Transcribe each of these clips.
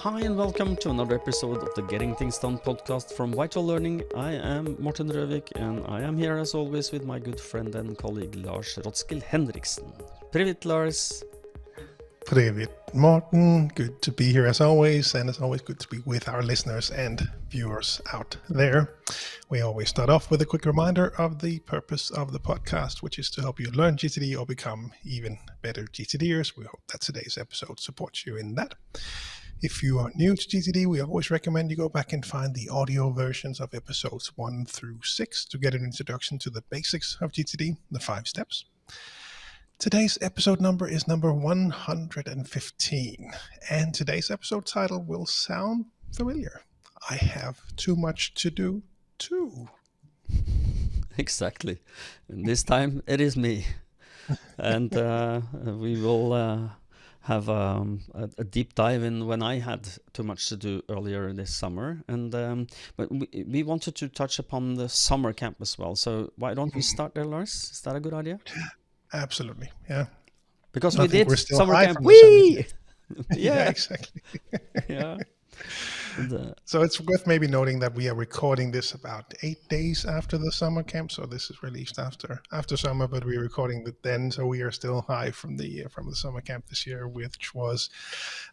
Hi and welcome to another episode of the Getting Things Done podcast from Vital Learning. I am Morten and I am here as always with my good friend and colleague Lars Henriksen. Привет, Lars. Привет, Morten. Good to be here as always, and it's always good to be with our listeners and viewers out there. We always start off with a quick reminder of the purpose of the podcast, which is to help you learn GTD or become even better GTDers. We hope that today's episode supports you in that. If you are new to GTD, we always recommend you go back and find the audio versions of episodes 1 through 6 to get an introduction to the basics of GTD, the 5 steps. Today's episode number is number 115, and today's episode title will sound familiar. I have too much to do too. Exactly. And this time it is me. And we will have a deep dive in when I had too much to do earlier this summer. And but we wanted to touch upon the summer camp as well. So why don't we start there, Lars? Is that a good idea? Absolutely, yeah. Because we did summer camp. Yeah, exactly. Yeah. And, so it's worth maybe noting that we are recording this about 8 days after the summer camp. So this is released after summer, but we're recording it then. So we are still high from the summer camp this year, which was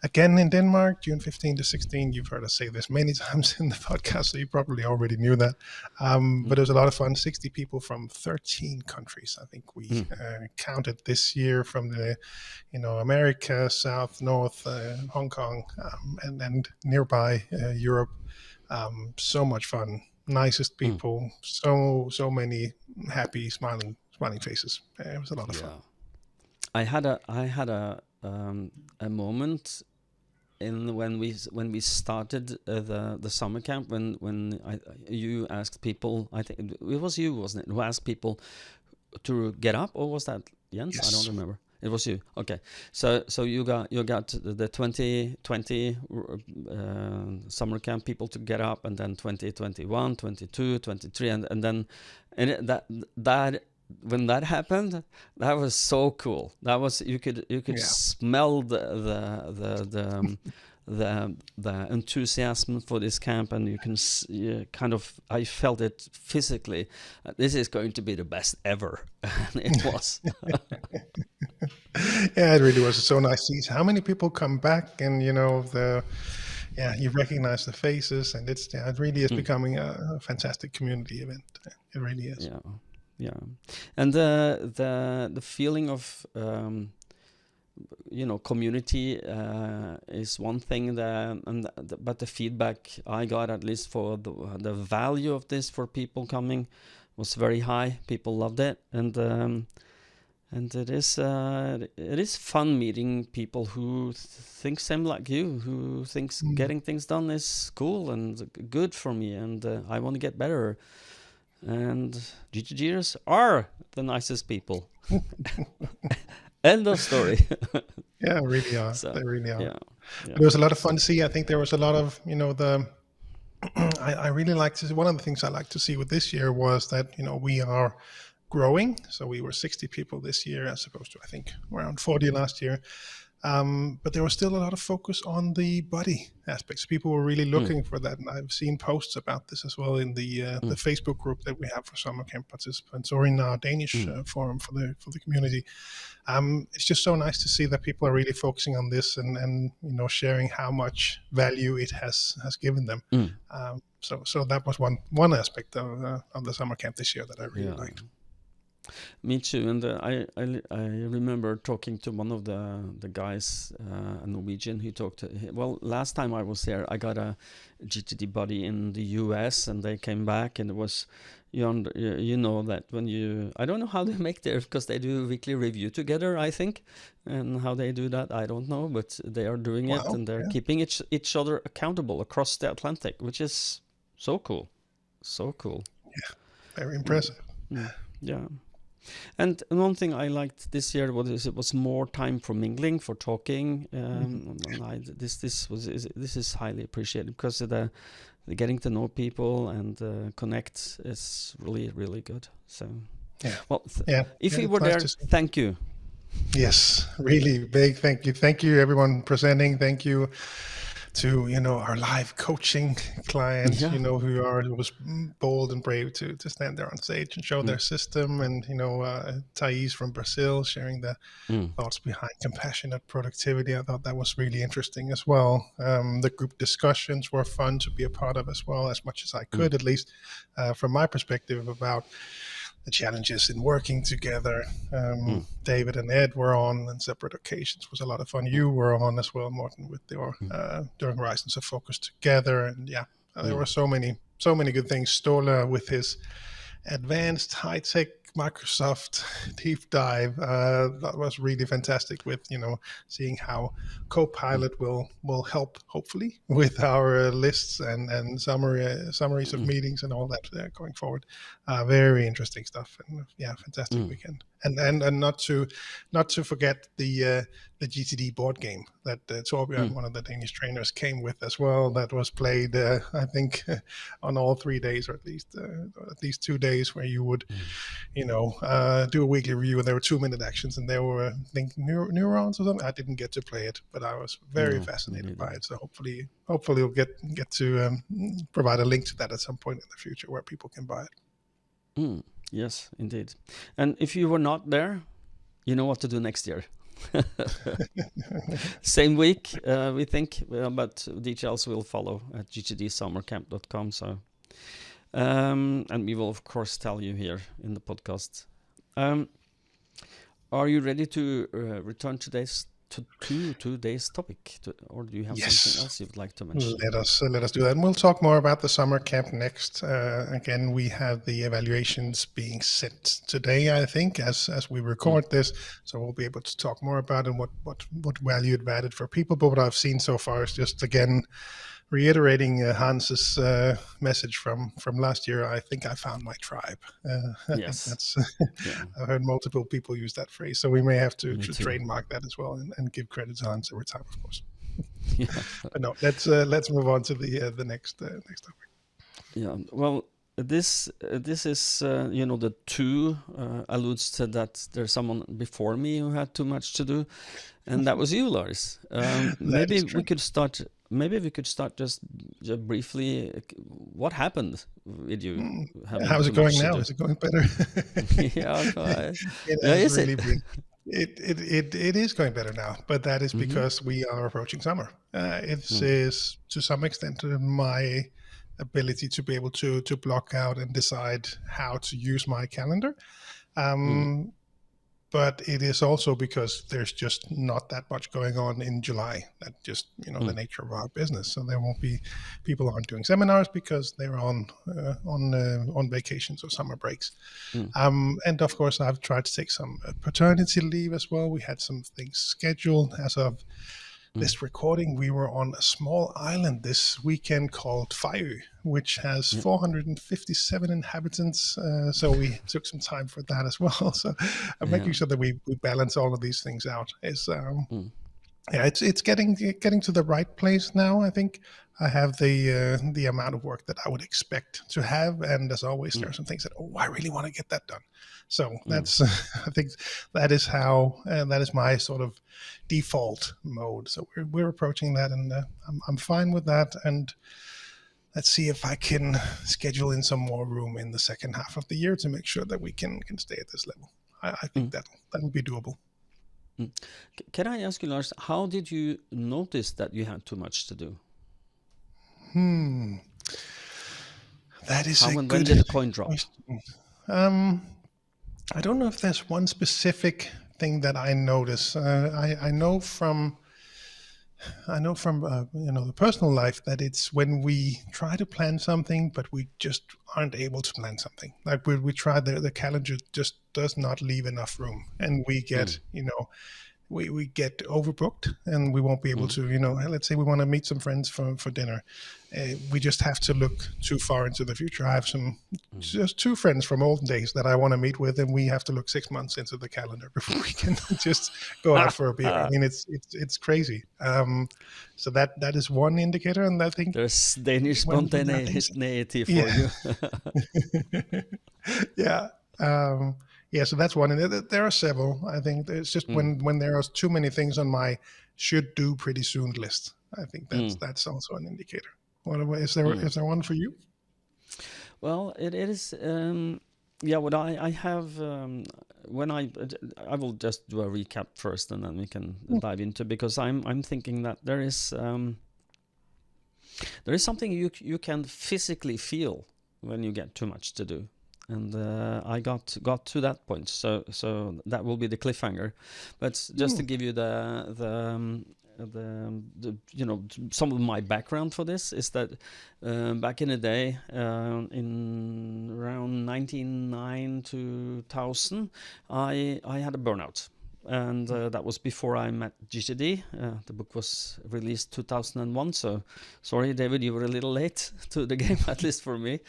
again in Denmark, June 15 to 16. You've heard us say this many times in the podcast, so you probably already knew that. But it was a lot of fun. 60 people from 13 countries. I think we counted this year from the, America, South, North, Hong Kong, and nearby. Europe, so much fun, nicest people, so many happy, smiling faces. It was a lot of fun. I had a moment when we started the summer camp when you asked people. I think it was you, wasn't it, who asked people to get up, or was that Jens? Yes. I don't remember. It was you. Okay. So you got the 2020 summer camp people to get up, and then 2021, 22, 23, and then that when that happened, that was so cool. That was you could smell the enthusiasm for this camp, and I felt it physically. This is going to be the best ever. And it was. Yeah, it really was. It's so nice to see how many people come back, and you recognize the faces, and it really is becoming a fantastic community event. It really is. Yeah, and the feeling of community is one thing, but the feedback I got, at least for the value of this for people coming, was very high. People loved it, and it is fun meeting people who think same like you, who thinks getting things done is cool and good for me, and I want to get better. And GTGers are the nicest people. End of story. Yeah, really are. They really are. Yeah. It was a lot of fun to see. I think there was a lot of, I really like to see, one of the things I like to see with this year was that, we are growing. So we were 60 people this year as opposed to, I think, around 40 last year. But there was still a lot of focus on the body aspects. People were really looking for that. And I've seen posts about this as well in the Facebook group that we have for summer camp participants, or in our Danish forum for the community. It's just so nice to see that people are really focusing on this and sharing how much value it has given them. So that was one aspect of the summer camp this year that I really liked. Me too, and I remember talking to one of the guys, a Norwegian, who talked to. Well, last time I was there, I got a GTD buddy in the US, and they came back, and it was, that when I don't know how they make there, because they do weekly review together, I think, and how they do that, I don't know, but they are doing it, and they're keeping each other accountable across the Atlantic, which is so cool, so cool. Yeah, very impressive. Yeah. And one thing I liked this year was it was more time for mingling, for talking. This is highly appreciated, because the getting to know people and connect is really, really good. So, if you were there, thank you. Yes, really big thank you. Thank you, everyone presenting. Thank you to our live coaching client, Yeah. who was bold and brave to stand there on stage and show Mm. their system, and Thais from Brazil sharing the Mm. thoughts behind compassionate productivity. I thought that was really interesting as well. The group discussions were fun to be a part of as well, as much as I Mm. could, at least from my perspective, about the challenges in working together. Mm. David and Ed were on separate occasions. It was a lot of fun. You were on as well, Morten, with your Mm. doing Horizons of Focus together, and there Mm. were so many good things. Stola with his advanced high-tech Microsoft deep dive, that was really fantastic, with seeing how Mm. Copilot will help, hopefully, with our lists and summaries of Mm. meetings and all that going forward. Very interesting stuff, and fantastic Mm. weekend. And not to forget the GTD board game that Torbjørn, Mm. one of the Danish trainers, came with as well. That was played, I think, on all 3 days, or at least 2 days, where you would, Mm. do a weekly review. And there were 2-minute actions, and there were, I think, neurons or something. I didn't get to play it, but I was very No, me fascinated by neither. it. So hopefully we'll get to provide a link to that at some point in the future where people can buy it. Mm. Yes, indeed. And if you were not there, you know what to do next year. Same week, we think, but details will follow at gtdsummercamp.com. So, and we will of course tell you here in the podcast. Are you ready to return to today's topic, or do you have something Yes. else you'd like to mention? Let us do that, and we'll talk more about the summer camp next. Again, we have the evaluations being sent today, I think, as we record this, so we'll be able to talk more about it, and what value it added for people. But what I've seen so far is just, again, reiterating Hans's message from last year. I think I found my tribe. I think Yes. that's Yeah. I've heard multiple people use that phrase, so we may have to Me too. trademark that as well, and give credit to Hans every time, of course. Yeah. But no, let's move on to the next topic. Yeah. Well, this is the two alludes to that there's someone before me who had too much to do, and that was you, Lars. That Maybe is true. we could start. Maybe we could start just briefly. What happened with you? Having How's too it going much to now? do? Is it going better? Yeah. It Yeah, has is really it? been. It is going better now, but that is because we are approaching summer. It is to some extent my ability to be able to block out and decide how to use my calendar. But it is also because there's just not that much going on in July. That just, the nature of our business. So there won't be, people aren't doing seminars because they're on vacations or summer breaks. And of course, I've tried to take some paternity leave as well. We had some things scheduled. As of this recording, we were on a small island this weekend called Fejø, which has 457 inhabitants. So we took some time for that as well. So I'm making sure that we balance all of these things out. It's getting to the right place now. I think I have the amount of work that I would expect to have, and as always, there are some things that I really want to get that done. So that's I think that is how that is my sort of default mode. So we're approaching that, and I'm fine with that. And let's see if I can schedule in some more room in the second half of the year to make sure that we can stay at this level. I think that would be doable. Can I ask you, Lars, how did you notice that you had too much to do? That is when did the coin drop? I don't know if there's one specific thing that I notice. I know from the personal life that it's when we try to plan something, but we just aren't able to plan something. Like we try, the calendar just does not leave enough room, and we get we get overbooked, and we won't be able to, let's say we want to meet some friends for dinner. We just have to look too far into the future. I have just two friends from olden days that I want to meet with, and we have to look 6 months into the calendar before we can just go out for a beer. I mean, it's crazy. So that is one indicator, and I think there's Danish spontaneity for you. Yeah. So that's one. And there are several. I think it's just when there are too many things on my should do pretty soon list. I think that's also an indicator. Is there one for you? Well, it is. Yeah, what I have when I will just do a recap first, and then we can dive into, because I'm thinking that there is something you can physically feel when you get too much to do, and I got to that point. So that will be the cliffhanger. But just to give you the some of my background for this is that back in the day, in around 1999 to 2000, I had a burnout. And that was before I met GTD. The book was released 2001, so sorry, David, you were a little late to the game, at least for me.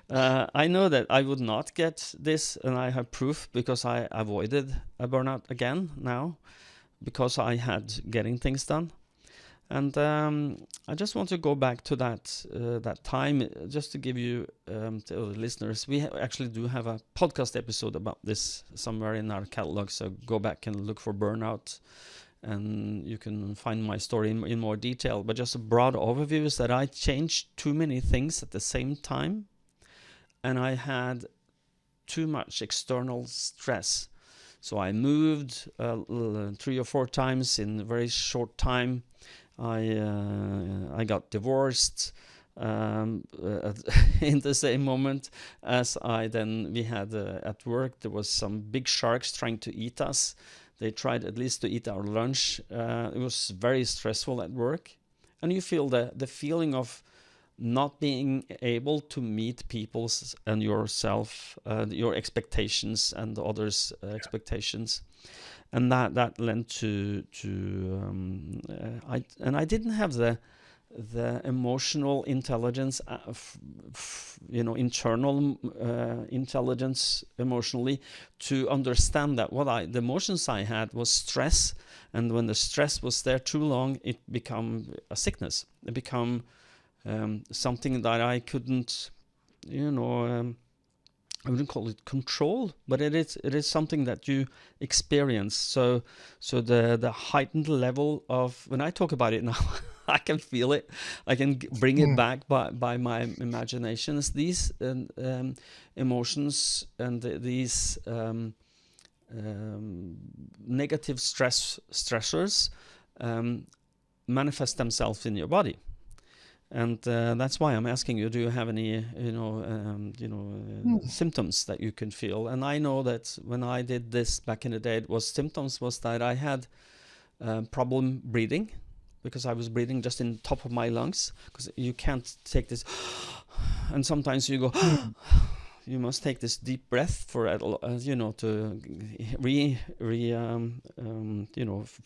I know that I would not get this, and I have proof because I avoided a burnout again now, because I had getting things done. And I just want to go back to that time, just to give you, to the listeners, we actually do have a podcast episode about this somewhere in our catalog, so go back and look for burnout, and you can find my story in more detail. But just a broad overview is that I changed too many things at the same time, and I had too much external stress. So I moved 3 or 4 times in a very short time. I got divorced in the same moment as we had at work. There was some big sharks trying to eat us. They tried at least to eat our lunch. It was very stressful at work, and you feel the feeling of not being able to meet people's and yourself, your expectations and others' expectations. And that led to I didn't have the emotional intelligence, internal intelligence emotionally, to understand that the emotions I had was stress, and when the stress was there too long, it became a sickness. It became something that I couldn't, I wouldn't call it control, but it is something that you experience. So the heightened level of, when I talk about it now, I can feel it. I can bring it back by my imaginations. These emotions and these negative stressors manifest themselves in your body. And that's why I'm asking you, do you have any, symptoms that you can feel? And I know that when I did this back in the day, symptoms was that I had problem breathing, because I was breathing just in top of my lungs, because you can't take this, and sometimes you go, you must take this deep breath for, to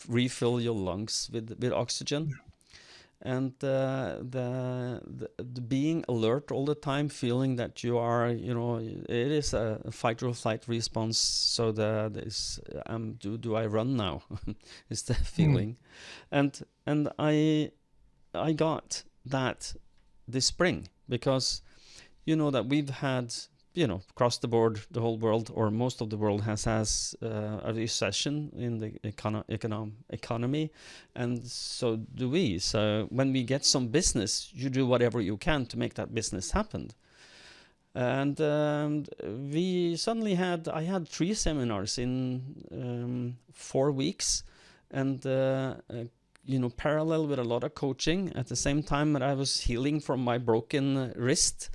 refill your lungs with oxygen. And the being alert all the time, feeling that you are, it is a fight or flight response. So do I run now? Is the feeling, and I got that this spring, because that we've had, across the board, the whole world, or most of the world has a recession in the economy, and so do we. So when we get some business, you do whatever you can to make that business happen. And I had 3 seminars in 4 weeks, and parallel with a lot of coaching at the same time that I was healing from my broken wrist.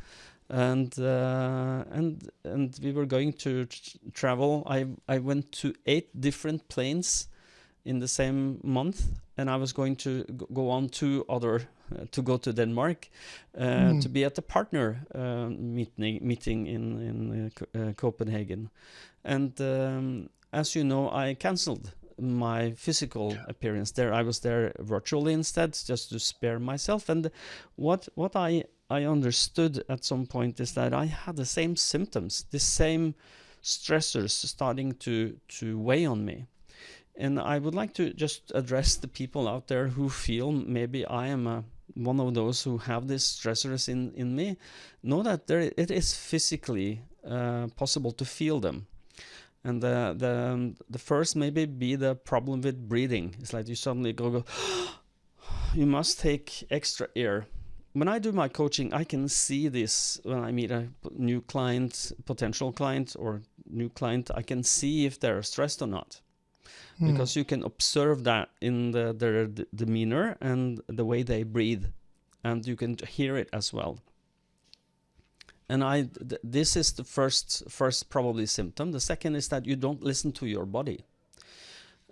And we were going to travel. I went to 8 different planes in the same month, and I was going to go on 2 other to go to Denmark to be at the partner meeting in Copenhagen. And as you know, I cancelled my physical appearance there. I was there virtually instead, just to spare myself. And what I understood at some point is that I had the same symptoms, the same stressors starting to weigh on me. And I would like to just address the people out there who feel maybe I am one of those who have these stressors in me. Know that it is physically possible to feel them. And the first maybe be the problem with breathing. It's like you suddenly go You must take extra air. When I do my coaching, I can see this when I meet a new client, potential client, or new client. I can see if they're stressed or not, because you can observe that in their demeanor and the way they breathe, and you can hear it as well. And this is the first probably symptom. The second is that you don't listen to your body.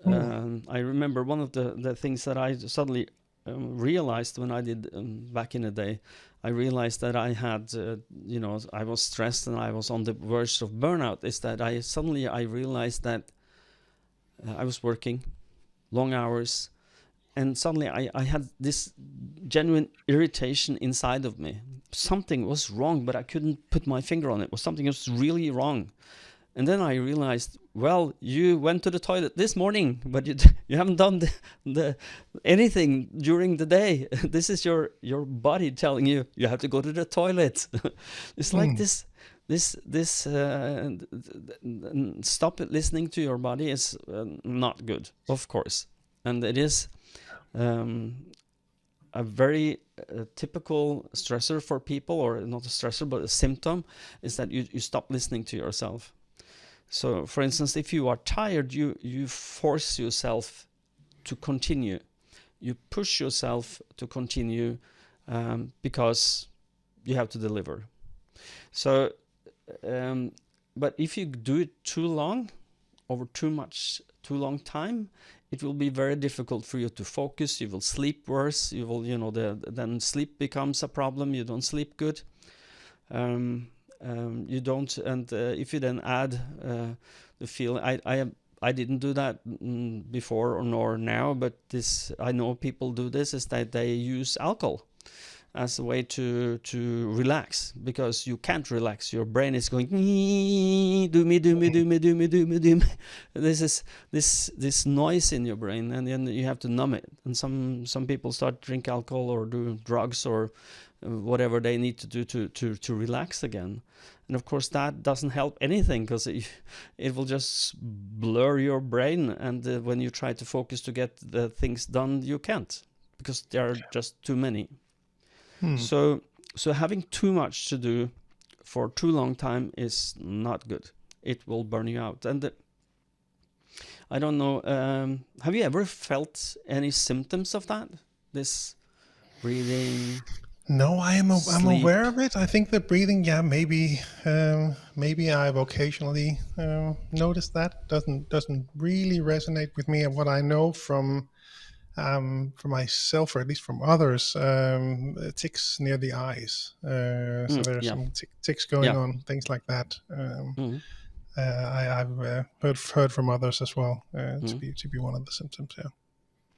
I remember one of the things that I suddenly realized when I did back in the day. I realized that I had, I was stressed and I was on the verge of burnout. Is that I realized that I was working long hours, and suddenly I had this genuine irritation inside of me. Something was wrong, but I couldn't put my finger on it. Something was really wrong. And then I realized, well, you went to the toilet this morning, but you haven't done anything during the day. This is your body telling you have to go to the toilet. It's like this stop listening to your body is not good, of course. And it is a very typical stressor for people, or not a stressor, but a symptom, is that you stop listening to yourself. So, for instance, if you are tired, you force yourself to continue. You push yourself to continue because you have to deliver. So, but if you do it too long, over too long time, it will be very difficult for you to focus. You will sleep worse. You will, then sleep becomes a problem. You don't sleep good. You don't, and if you then add the feeling, I didn't do that before nor now, but I know people do this, is that they use alcohol as a way to relax, because you can't relax. Your brain is going do me. This noise in your brain, and then you have to numb it. And some people start to drink alcohol or do drugs or whatever they need to do to relax again. And of course that doesn't help anything, because it will just blur your brain, and when you try to focus to get the things done, you can't, because there are just too many. So having too much to do for too long time is not good. It will burn you out. And I don't know, have you ever felt any symptoms of that? This breathing? No, I'm aware of it. I think the breathing, maybe I've occasionally noticed that. Doesn't really resonate with me. And what I know from myself, or at least from others, ticks near the eyes. So there's some ticks going on, things like that. I've heard from others as well to be one of the symptoms.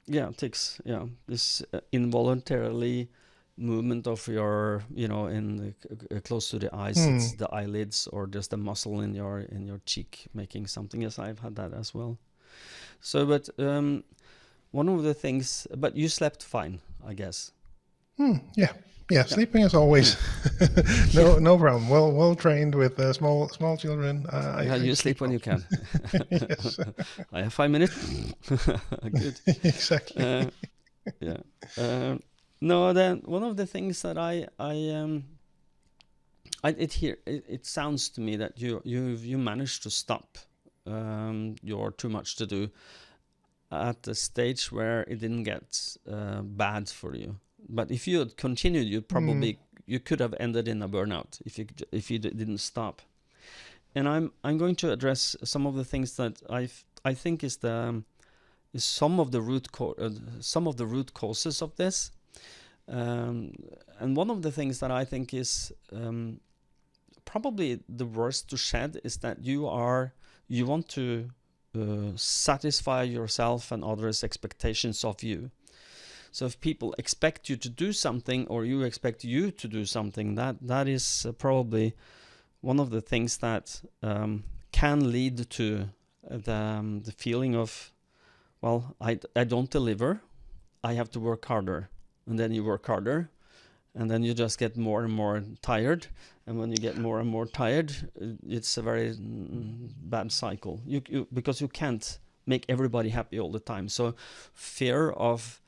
Yeah, ticks. Yeah, this involuntarily movement of your, close to the eyes. It's the eyelids, or just a muscle in your cheek making something. Yes, I've had that as well. So, but one of the things, but you slept fine, I guess. Yeah. Sleeping is always no problem. Well trained with small children. You sleep when you can. Yes. I have 5 minutes. Good. Exactly. No, then one of the things that it sounds to me that you managed to stop your too much to do at the stage where it didn't get bad for you. But if you had continued, you could have ended in a burnout if you didn't stop. And I'm going to address some of the things that I think is some of the root causes of this. And one of the things that I think is probably the worst to shed is that you want to satisfy yourself and others' expectations of you. So if people expect you to do something, or you expect you to do something, that is probably one of the things that can lead to the feeling of, well, I don't deliver, I have to work harder. And then you work harder, and then you just get more and more tired. And when you get more and more tired, it's a very bad cycle. Because you can't make everybody happy all the time. So fear of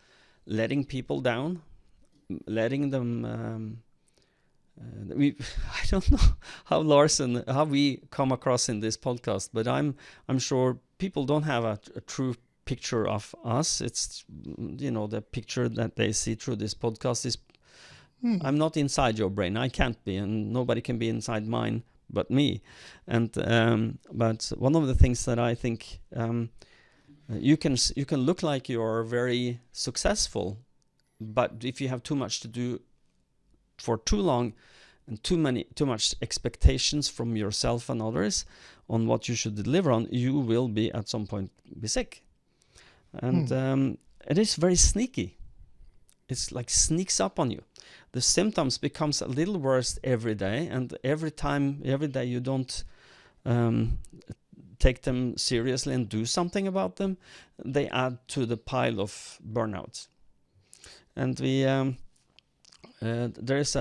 letting people down, letting them. I don't know how Lars and how we come across in this podcast, but I'm sure people don't have a true picture of us. It's the picture that they see through this podcast is I'm not inside your brain. I can't be, and nobody can be inside mine but me. And but one of the things that I think you can look like you're very successful, but if you have too much to do for too long and too much expectations from yourself and others on what you should deliver on, you will be at some point be sick. And it is very sneaky. It's like sneaks up on you. The symptoms becomes a little worse every day, and every day you don't take them seriously and do something about them, they add to the pile of burnouts. And we there is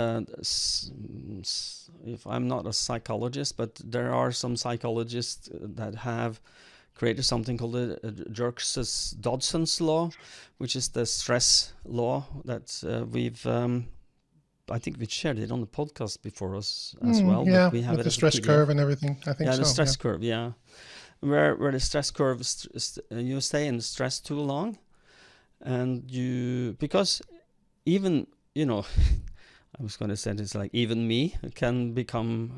if I'm not a psychologist, but there are some psychologists that have created something called the Jerks-Dodson's law, which is the stress law that we've I think we shared it on the podcast before us as well. Yeah, but we have with it the stress curve and everything. I think so. Yeah, the stress curve. Yeah, where the stress curve you stay in stress too long, and because even I was going to say it's like even me can become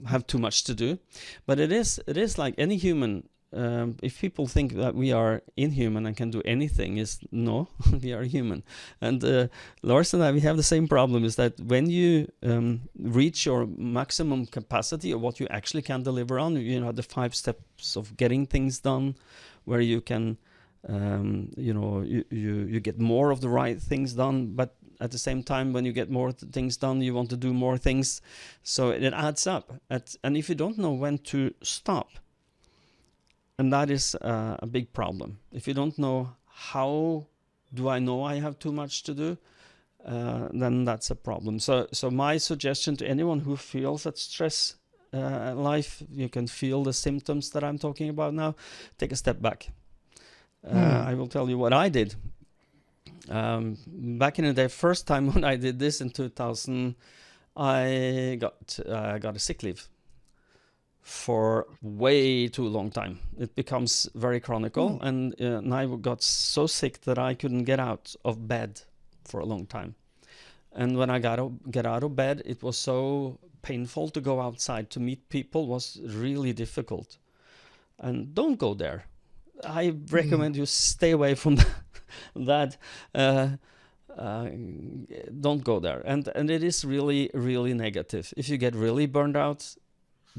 have too much to do, but it is like any human. If people think that we are inhuman and can do anything, is no, we are human. And Lars and I, we have the same problem, is that when you reach your maximum capacity of what you actually can deliver on, the 5 steps of getting things done, where you can you get more of the right things done, but at the same time, when you get more things done, you want to do more things, so it adds up. And if you don't know when to stop, and that is a big problem. If you don't know how do I know I have too much to do, then that's a problem. So my suggestion to anyone who feels that stress life, you can feel the symptoms that I'm talking about now, take a step back. I will tell you what I did. Back in the day, first time when I did this in 2000, I got a sick leave for way too long time. It becomes very chronicle, and I got so sick that I couldn't get out of bed for a long time. And when I get out of bed, it was so painful to go outside to meet people, was really difficult. And don't go there. I recommend you stay away from that. Don't go there. And it is really, really negative. If you get really burned out,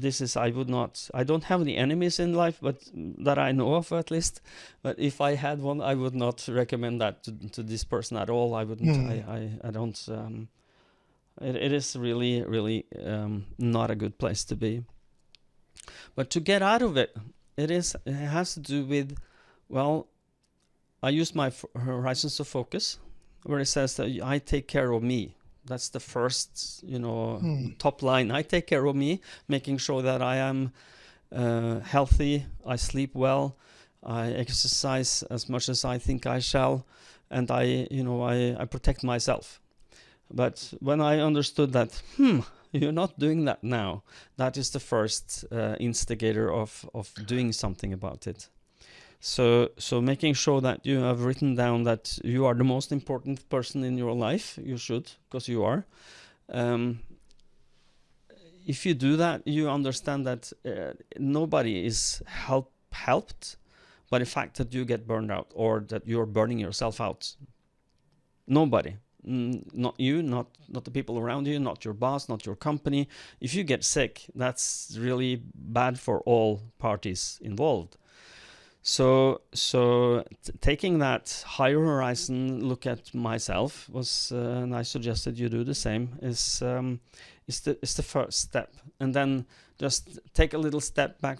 I don't have any enemies in life, but that I know of at least. But if I had one, I would not recommend that to this person at all. I wouldn't. I don't. It is really, really not a good place to be. But to get out of it, it has to do with, well, I use my horizons of focus, where it says that I take care of me. That's the first, top line. I take care of me, making sure that I am healthy, I sleep well, I exercise as much as I think I shall, and I protect myself. But when I understood that, you're not doing that now, that is the first instigator of doing something about it. So making sure that you have written down that you are the most important person in your life. You should, because you are. If you do that, you understand that nobody is helped by the fact that you get burned out or that you're burning yourself out. Nobody. Not you, not the people around you, not your boss, not your company. If you get sick, that's really bad for all parties involved. So taking that higher horizon look at myself was, and I suggested you do the same, is the first step. And then just take a little step back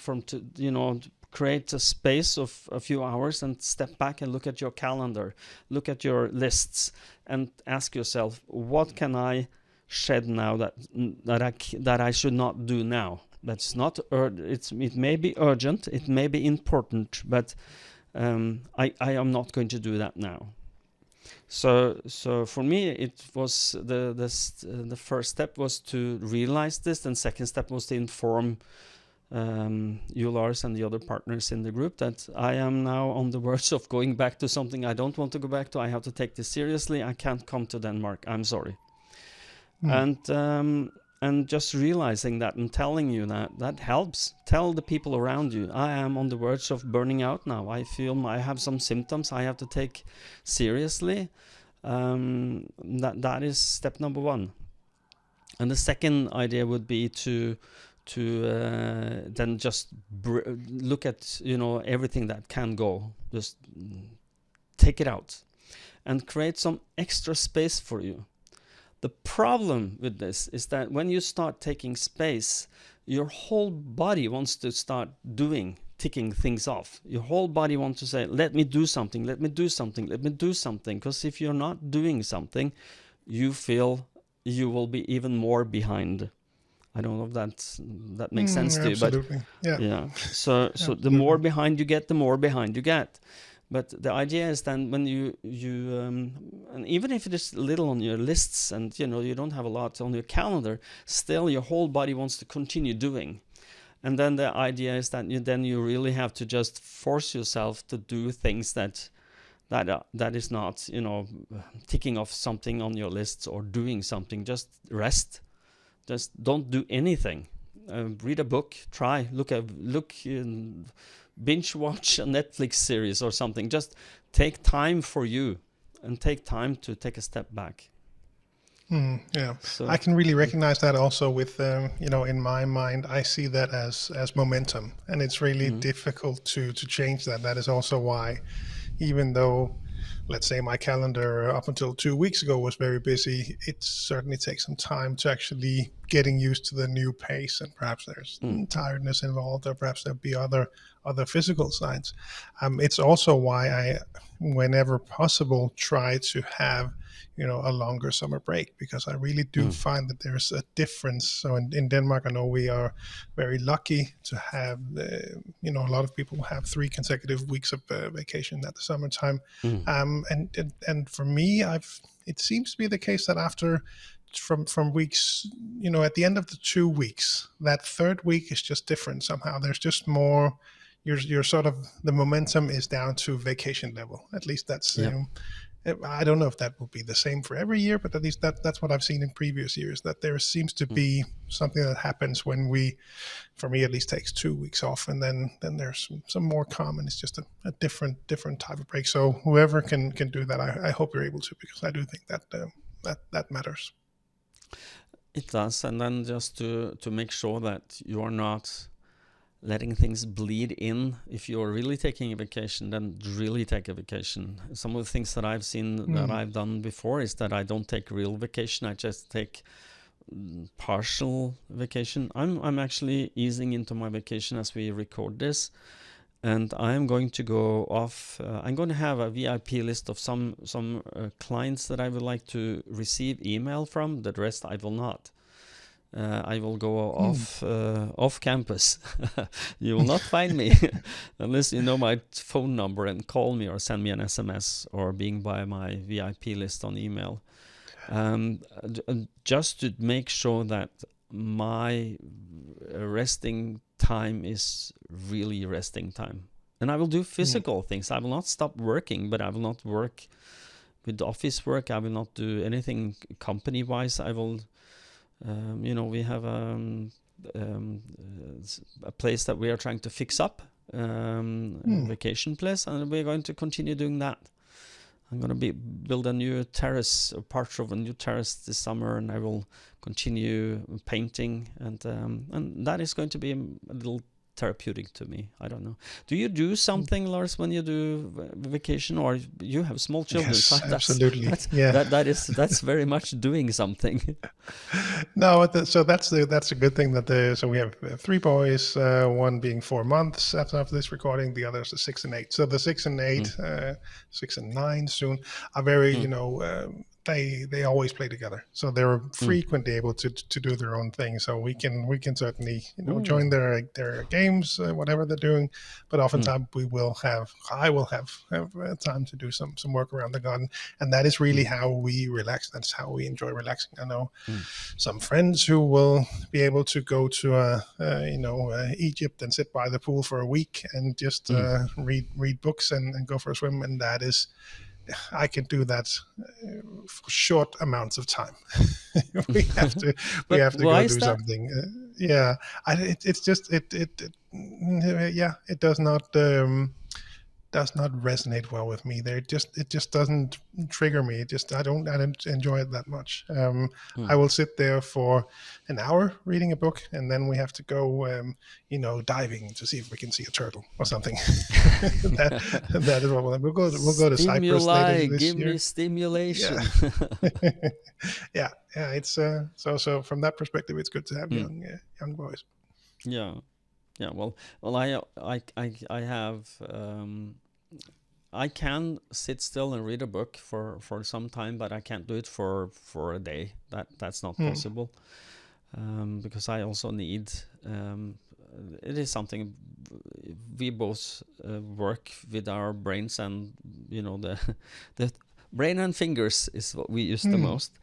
create a space of a few hours and step back and look at your calendar, look at your lists, and ask yourself, what can I shed now that I should not do now? That's not it may be urgent, it may be important, but I am not going to do that now. So for me, it was the first step was to realize this, and second step was to inform you, Lars, and the other partners in the group that I am now on the verge of going back to something I don't want to go back to. I have to take this seriously. I can't come to Denmark. I'm sorry. And just realizing that and telling you that helps. Tell the people around you, I am on the verge of burning out now. I feel I have some symptoms I have to take seriously. That is step number one. And the second idea would be to then just look at everything that can go. Just take it out and create some extra space for you. The problem with this is that when you start taking space, your whole body wants to start ticking things off. Your whole body wants to say, let me do something, let me do something, let me do something. Because if you're not doing something, you feel you will be even more behind. I don't know if that makes sense to you. Absolutely. Yeah. So the more behind you get, the more behind you get. But the idea is then when you and even if it is little on your lists and you don't have a lot on your calendar, still your whole body wants to continue doing. And then the idea is that you really have to just force yourself to do things that is not ticking off something on your lists or doing something. Just rest. Just don't do anything. Read a book. Try look. Binge watch a Netflix series or something. Just take time for you and take time to take a step back. So I can really recognize that also with, in my mind, I see that as momentum, and it's really difficult to change that. That is also why, even though, let's say my calendar up until 2 weeks ago was very busy, it certainly takes some time to actually getting used to the new pace, and perhaps there's tiredness involved, or perhaps there'll be other physical signs. It's also why I, whenever possible, try to have a longer summer break, because I really do find that there's a difference. So in Denmark, I know we are very lucky to have, a lot of people have 3 consecutive weeks of vacation at the summertime. And for me, it seems to be the case that after from weeks, at the end of the 2 weeks, that third week is just different somehow. There's just more, you're sort of, the momentum is down to vacation level. At least that's, I don't know if that will be the same for every year, but at least that's what I've seen in previous years, that there seems to be something that happens when we, for me at least, takes 2 weeks off, and then there's some more calm, and it's just a different type of break. So whoever can do that, I hope you're able to, because I do think that matters. It does. And then just to make sure that you are not letting things bleed in. If you're really taking a vacation, then really take a vacation. Some of the things that I've seen that I've done before is that I don't take real vacation. I just take partial vacation. I'm actually easing into my vacation as we record this, and I'm going to go off. I'm going to have a VIP list of some clients that I would like to receive email from. The rest I will not. I will go off campus. You will not find me unless you know my phone number and call me or send me an SMS or being by my VIP list on email. Just to make sure that my resting time is really resting time. And I will do physical things. I will not stop working, but I will not work with office work. I will not do anything company-wise. I will... we have a place that we are trying to fix up, a vacation place, and we're going to continue doing that. I'm going to build a new terrace, or part of a new terrace this summer, and I will continue painting, and that is going to be a little therapeutic to me. I don't know. Do you do something, Lars, when you do vacation, or you have small children? Yes, absolutely. That's very much doing something. No, so that's a good thing so we have 3 boys, one being 4 months after this recording, the others are 6 and 8. So the 6 and 8, 6 and 9 soon, are very, they always play together, so they're frequently able to do their own thing. So we can certainly join their games, whatever they're doing, but oftentimes I will have time to do some work around the garden, and that is really how we relax. That's how we enjoy relaxing. I know some friends who will be able to go to Egypt and sit by the pool for a week and just read books and go for a swim, and that is. I can do that for short amounts of time. we have to go do something. It's just it does not resonate well with me. It just doesn't trigger me. I don't enjoy it that much. I will sit there for an hour reading a book, and then we have to go diving to see if we can see a turtle or something. that is what we'll go to Cyprus later this year. Give me stimulation. Yeah. It's so from that perspective, it's good to have young boys. Yeah. Well, I have. I can sit still and read a book for some time, but I can't do it for a day. That's not possible, because I also need. It is something we both work with our brains, and the brain and fingers is what we use the most.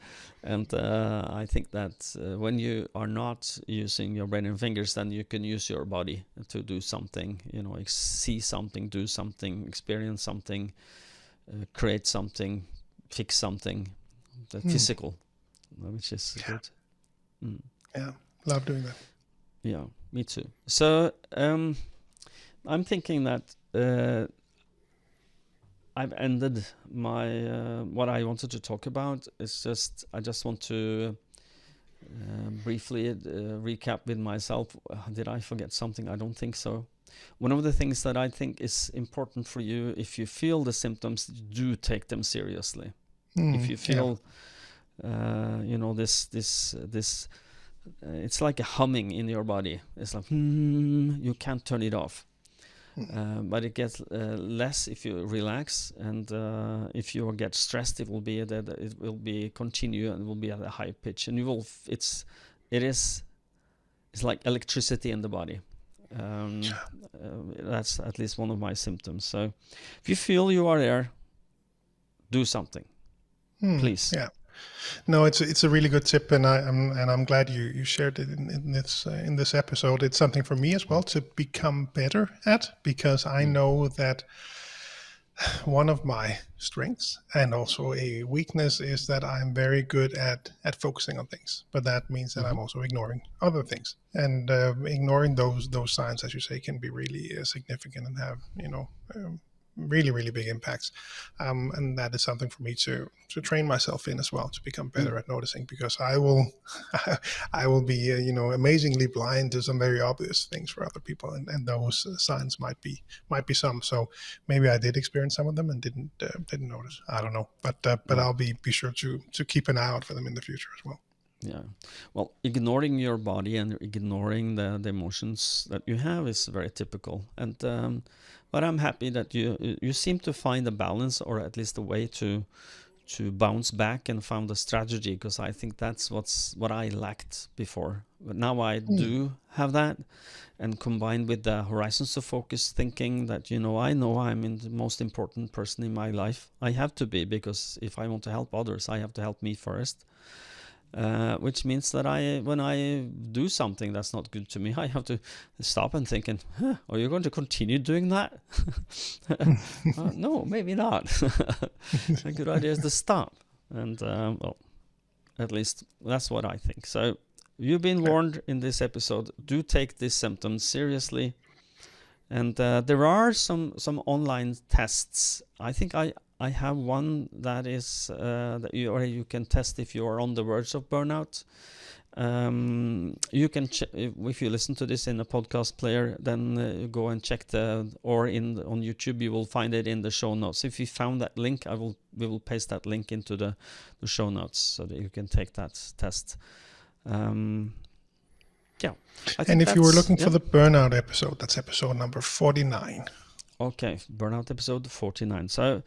And I think that when you are not using your brain and fingers, then you can use your body to do something, see something, do something, experience something, create something, fix something, the physical, which is good. Yeah, love doing that. Yeah, me too. So I'm thinking that I've ended my what I wanted to talk about. I just want to briefly recap with myself. Did I forget something? I don't think so. One of the things that I think is important for you, if you feel the symptoms, do take them seriously. If you feel, this, it's like a humming in your body. It's like you can't turn it off. But it gets less if you relax, and if you get stressed, it will be continue and will be at a high pitch, and it's like electricity in the body. That's at least one of my symptoms. So if you feel you are there, do something, please. Yeah. No, it's a really good tip, and I'm glad you shared it in this episode. It's something for me as well to become better at, because I know that one of my strengths and also a weakness is that I'm very good at focusing on things, but that means that I'm also ignoring other things, and ignoring those signs, as you say, can be really significant and have really, really big impacts. And that is something for me to train myself in as well, to become better at noticing, because I will be, amazingly blind to some very obvious things for other people. And those signs might be some. So maybe I did experience some of them and didn't notice. I don't know, but I'll be sure to keep an eye out for them in the future as well. Yeah. Well, ignoring your body and ignoring the emotions that you have is very typical. And, but I'm happy that you seem to find a balance, or at least a way to bounce back, and found a strategy, because I think that's what I lacked before. But now I do have that, and combined with the horizons of focus thinking that, I know I'm the most important person in my life. I have to be, because if I want to help others, I have to help me first. Which means that when I do something that's not good to me, I have to stop and think, are you going to continue doing that? No, maybe not. A good idea is to stop. And, at least that's what I think. So you've been warned in this episode. Do take these symptoms seriously. And there are some online tests. I think I have one that is that you can test if you are on the verge of burnout. You can if you listen to this in a podcast player, then you go and check on YouTube. You will find it in the show notes. If you found that link, we will paste that link into the show notes so that you can take that test. Yeah. And if you were looking for the burnout episode, that's episode number 49. Okay, burnout episode 49. So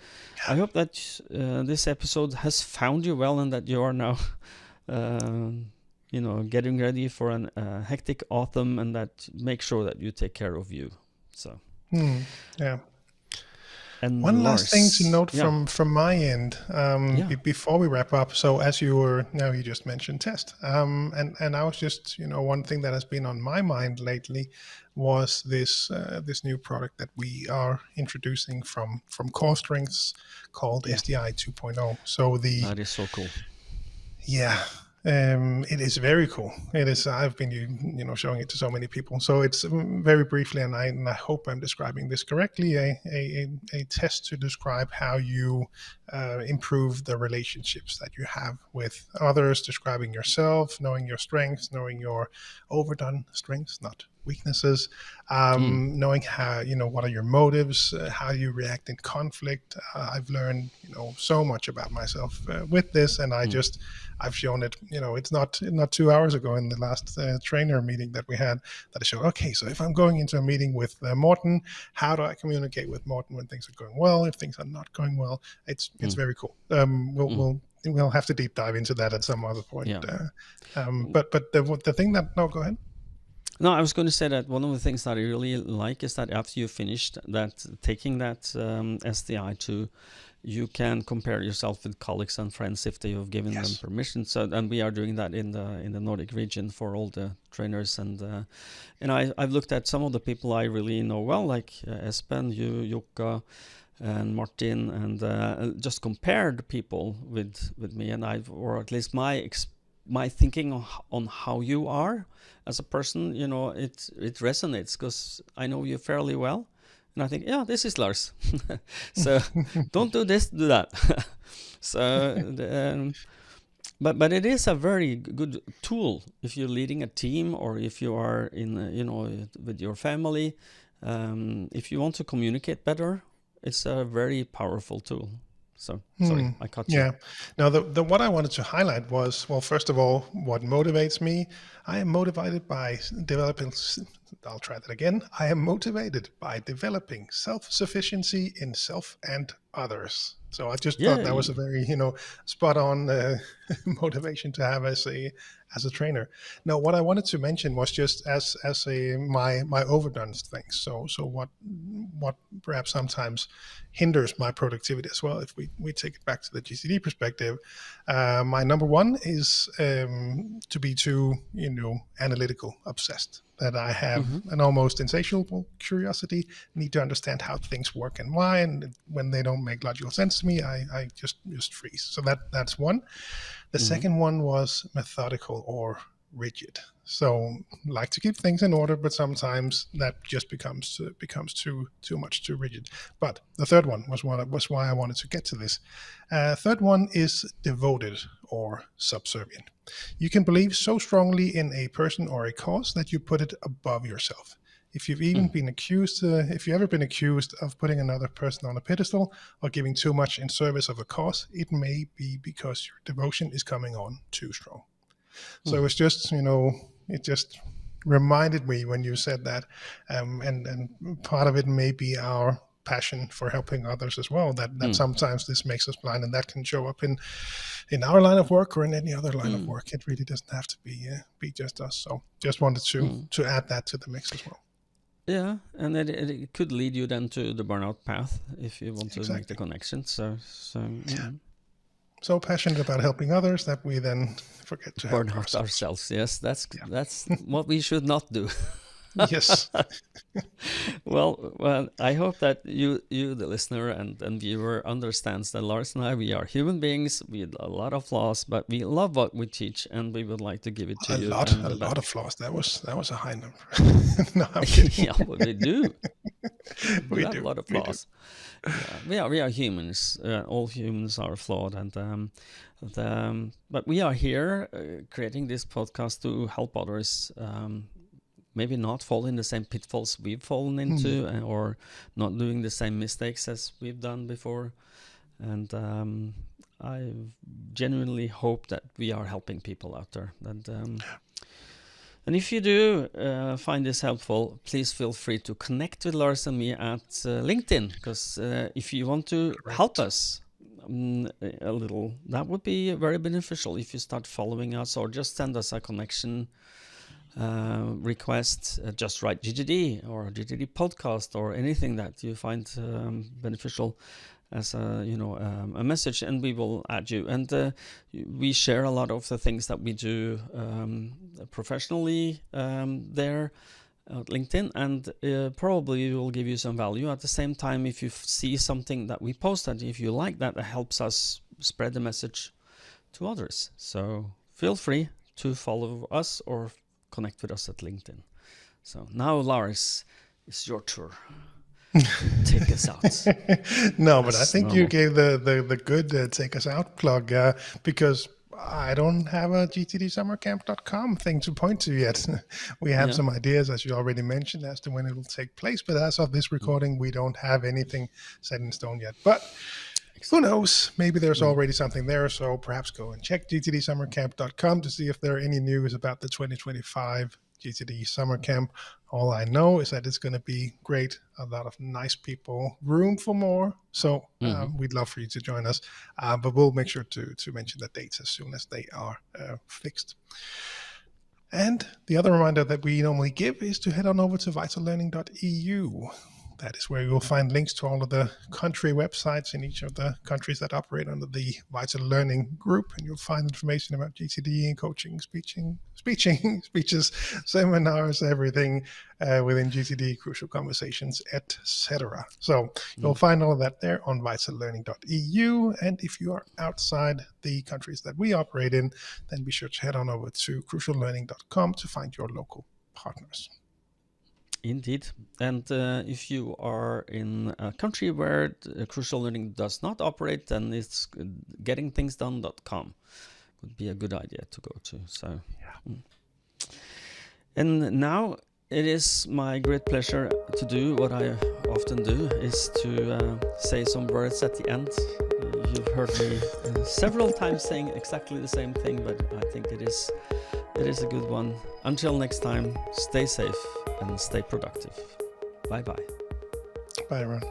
I hope that this episode has found you well and that you are now, getting ready for an hectic autumn, and that make sure that you take care of you. So. Yeah. And One last thing to Lars, note from my end yeah, before we wrap up. So as you just mentioned test, and I was just one thing that has been on my mind lately was this new product that we are introducing from Core Strengths called yeah, SDI 2.0. So that is so cool. yeah, it is very cool. It is. I've been, showing it to so many people. So it's very briefly, and I hope I'm describing this correctly. A test to describe how you improve the relationships that you have with others, describing yourself, knowing your strengths, knowing your overdone strengths, not weaknesses, knowing how what are your motives, how you react in conflict. I've learned so much about myself with this, and I've shown it. It's not 2 hours ago in the last trainer meeting that we had that I showed. Okay, so if I'm going into a meeting with Morten, how do I communicate with Morten when things are going well? If things are not going well, it's very cool. We'll have to deep dive into that at some other point. Yeah. But the thing that go ahead. No, I was going to say that one of the things that I really like is that after you finished that, taking that SDI to, you can compare yourself with colleagues and friends if they have given them permission. So, and we are doing that in the Nordic region for all the trainers, and I've looked at some of the people I really know well, like Espen, you, Jukka, and Morten, and just compared people with me, and or at least my thinking on how you are as a person, it resonates because I know you fairly well, and I think, yeah, this is Lars. So don't do this, do that. So, but it is a very good tool if you're leading a team or if you are in, with your family. If you want to communicate better, it's a very powerful tool. So sorry, I cut you. Yeah. Now, the what I wanted to highlight was, well, first of all, what motivates me. I am motivated by developing. I'll try that again. I am motivated by developing self-sufficiency in self and others. So I just thought that was a very spot on motivation to have as a trainer. Now, what I wanted to mention was just as my overdone things. So what perhaps sometimes hinders my productivity as well. If we take it back to the GCD perspective, my number one is to be too analytical, obsessed. That I have an almost insatiable curiosity, need to understand how things work and why, and when they don't make logical sense to me, I just freeze. So that's one. The second one was methodical or rigid. So like to keep things in order, but sometimes that just becomes too much, too rigid. But the third one was why I wanted to get to this. Third one is devoted or subservient. You can believe so strongly in a person or a cause that you put it above yourself. If you've even been accused, if you've ever been accused of putting another person on a pedestal or giving too much in service of a cause, it may be because your devotion is coming on too strong. So it's just, it just reminded me when you said that, and part of it may be our passion for helping others as well, that sometimes this makes us blind, and that can show up in our line of work or in any other line of work. It really doesn't have to be just us. So just wanted to add that to the mix as well. Yeah, and it could lead you then to the burnout path if you want to make the connection. So so passionate about helping others that we then forget to burn help out ourselves. Yes, that's what we should not do. Yes. Well, I hope that you the listener and viewer understands that Lars and I, we are human beings with a lot of flaws, but we love what we teach, and we would like to give it to you. A lot of flaws. That was a high number. No, I'm kidding. Yeah, well, we do. We have a lot of flaws. Yeah, we are humans. All humans are flawed, and but we are here creating this podcast to help others. Maybe not fall in the same pitfalls we've fallen into, or not doing the same mistakes as we've done before. And I genuinely hope that we are helping people out there. And And if you do find this helpful, please feel free to connect with Lars and me at LinkedIn, because if you want to help us a little, that would be very beneficial if you start following us, or just send us a connection request. Just write GTD or GTD podcast or anything that you find beneficial as a message, and we will add you. And we share a lot of the things that we do professionally there at LinkedIn, and probably will give you some value. At the same time, if you see something that we post, and if you like that, it helps us spread the message to others. So feel free to follow us or connect with us at LinkedIn. So now, Lars, it's your tour. Take us out. No, but I think you gave the good take us out plug, because I don't have a gtdsummercamp.com thing to point to yet. We have some ideas, as you already mentioned, as to when it will take place, but as of this recording, we don't have anything set in stone yet. But who knows? Maybe there's already something there, so perhaps go and check gtdsummercamp.com to see if there are any news about the 2025 GTD Summer Camp. All I know is that it's going to be great. A lot of nice people, room for more. So we'd love for you to join us. But we'll make sure to mention the dates as soon as they are fixed. And the other reminder that we normally give is to head on over to VitalLearning.eu. That is where you will find links to all of the country websites in each of the countries that operate under the Vital Learning group. And you'll find information about GTD and coaching, speeches, seminars, everything within GTD, crucial conversations, etc. So you'll find all of that there on VitalLearning.eu. And if you are outside the countries that we operate in, then be sure to head on over to cruciallearning.com to find your local partners. Indeed. And if you are in a country where Crucial Learning does not operate, then it's gettingthingsdone.com would be a good idea to go to. So, And now it is my great pleasure to do what I often do, is to say some words at the end. You've heard me several times saying exactly the same thing, but I think it is a good one. Until next time, stay safe and stay productive. Bye-bye. Bye, everyone.